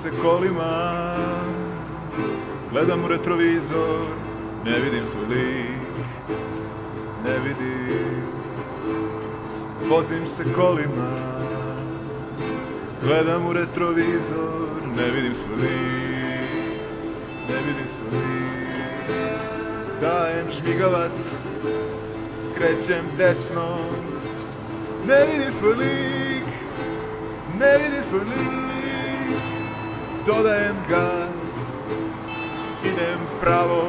se kolima, gledam u retrovizor, ne vidim svoj lik, ne vidim. Vozim se kolima, gledam u retrovizor, ne vidim svoj lik, ne vidim svoj lik. Dajem žmigavac, skrećem desno, ne vidim svoj lik, ne vidim svoj lik. Dodajem gaz, idem pravo,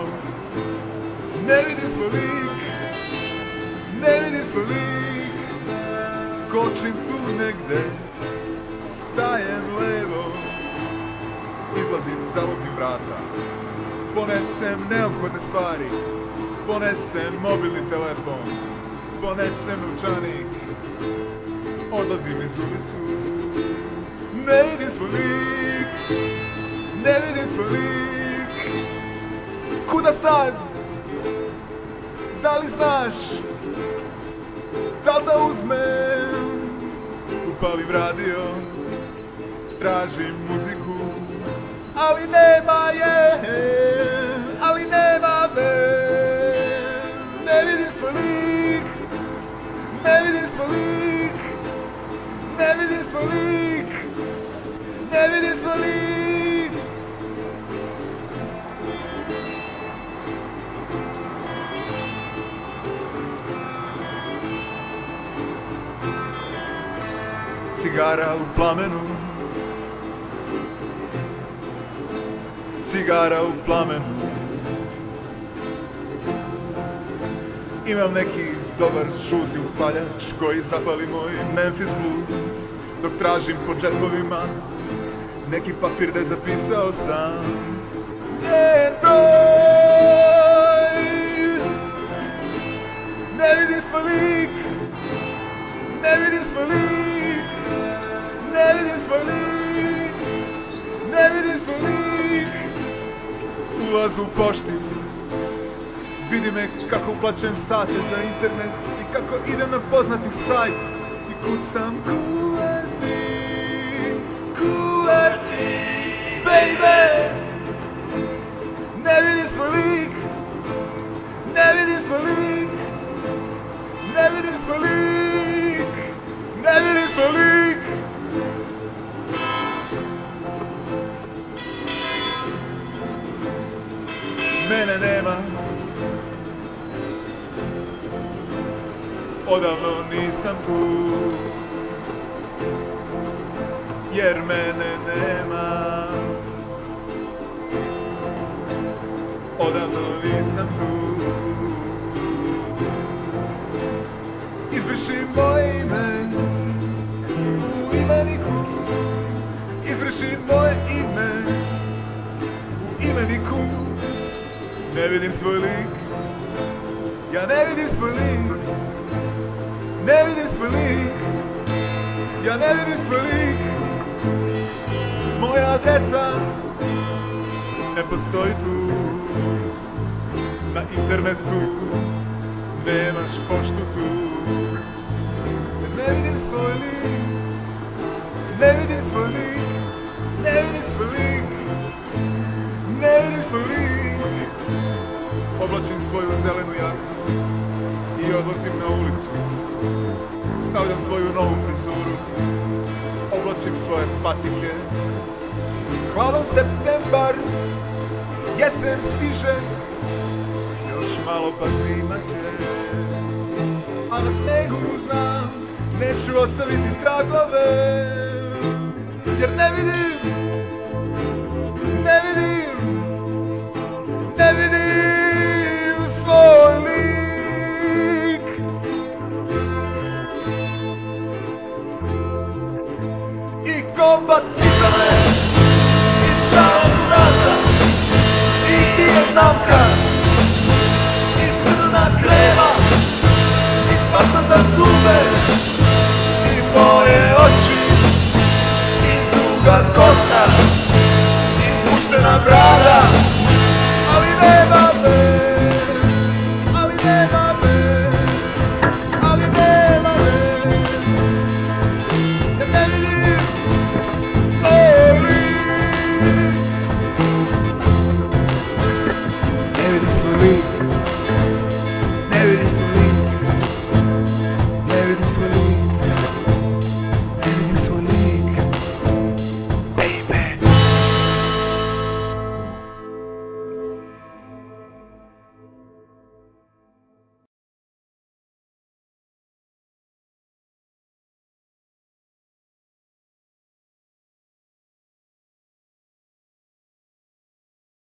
ne vidim svoj lik, ne vidim svoj lik. Kočim tu negde, stajem levo, izlazim s zalognih vrata. Ponesem neophodne stvari, ponesem mobilni telefon, ponesem novčanik, odlazim iz ulicu. Ne vidim svoj lik, ne vidim svoj lik. Kuda sad? Da li znaš? Da li da uzmem? Upalim radio, tražim muziku, ali nema je, ali nema me. Ne vidim svoj lik, ne vidim svoj lik, ne vidim svoj lik, ne vidim svoj lik. Cigara u plamenu, cigara u plamenu. Imam neki dobar žuti upaljač koji zapali moj Memphis Blue, dok tražim po džepovima neki papir da je zapisao sam njen broj. Ne vidim svoj lik, ne vidim svoj lik, ne vidim svoj lik, ne vidim svoj lik. Ulaz u pošti, vidi me kako uplaćujem sate za internet i kako idem na poznati sajt i kucam QWERTY, QWERTY, baby. Ne vidim svoj lik, ne vidim svoj lik, ne vidim svoj lik, ne vidim svoj lik. Mene nema, odavno nisam tu, jer mene nema. Odavno nisam tu. Izbriši moje ime u imeniku, izbriši moje ime u imeniku. Ne vidim svoj lik, ja ne vidim svoj lik, ne vidim svoj lik, ja ne vidim svoj lik. Moja adresa ne postoji tu, na internetu nemaš poštu tu. Ne vidim svoj lik, ne vidim svoj lik, ne vidim svoj lik, ne vidim svoj lik. Oblačim svoju zelenu jaku i odlazim na ulicu. Stavljam svoju novu frizuru, oblačim svoje patike. Hladan septembar, jesen stiže, još malo pa zima će. A na snegu znam, neću ostaviti tragove, jer ne vidim, ne vidim, ne vidim svoj lik. I kombat cipele, i šal vrata, i vijetnamka, i crna krema, i pasta za zube, i moje oči, i duga kosa, i puštena brata. svoj lik.